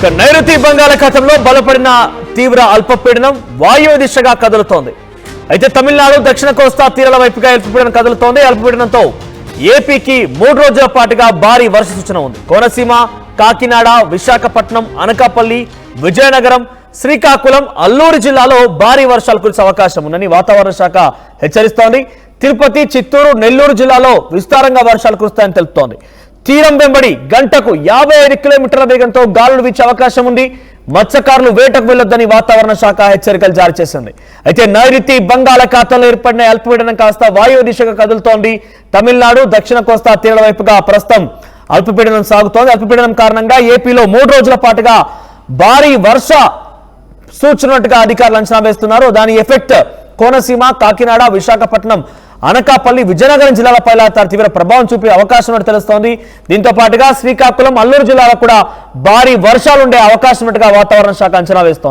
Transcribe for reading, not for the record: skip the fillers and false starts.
నైరుతి బంగాళాఖాతంలో బలపడిన తీవ్ర అల్పపీడనం వాయువ్య దిశగా కదులుతోంది. అయితే తమిళనాడు దక్షిణ కోస్తా తీరాల వైపుగా అల్పపీడనం కదులుతోంది. అల్పపీడనంతో ఏపీకి 3 రోజుల పాటుగా భారీ వర్ష సూచన ఉంది. కోనసీమ, కాకినాడ, విశాఖపట్నం, అనకాపల్లి, విజయనగరం, శ్రీకాకుళం, అల్లూరు జిల్లాలో భారీ వర్షాలు కురిసే అవకాశం ఉందని వాతావరణ శాఖ హెచ్చరిస్తోంది. తిరుపతి, చిత్తూరు, నెల్లూరు జిల్లాలో విస్తారంగా వర్షాలు కురుస్తాయని తెలుస్తోంది. తీరం వెంబడి గంటకు 55 కిలోమీటర్ల వేగంతో గాలులు వీచే అవకాశం ఉంది. మత్స్యకారులు వేటకు వెళ్లొద్దని వాతావరణ శాఖ హెచ్చరికలు జారీ చేసింది. అయితే నైరుతి బంగాళాఖాతంలో ఏర్పడిన అల్పపీడనం కాస్త వాయువ్య దిశగా కదులుతోంది. తమిళనాడు దక్షిణ కోస్తా తీరాల వైపుగా ప్రస్తుతం అల్పపీడనం సాగుతోంది. అల్పపీడనం కారణంగా ఏపీలో 3 రోజుల పాటుగా భారీ వర్ష సూచనట్టుగా అధికారులు అంచనా వేస్తున్నారు. దాని ఎఫెక్ట్ కోనసీమ, కాకినాడ, విశాఖపట్నం, అనకాపల్లి, విజయనగరం జిల్లాలపై తీవ్ర ప్రభావం చూపే అవకాశం ఉన్నట్టు తెలుస్తోంది. దీంతో పాటుగా శ్రీకాకుళం, అల్లూరు జిల్లాలో కూడా భారీ వర్షాలు ఉండే అవకాశం ఉన్నట్టుగా వాతావరణ శాఖ అంచనా వేస్తోంది.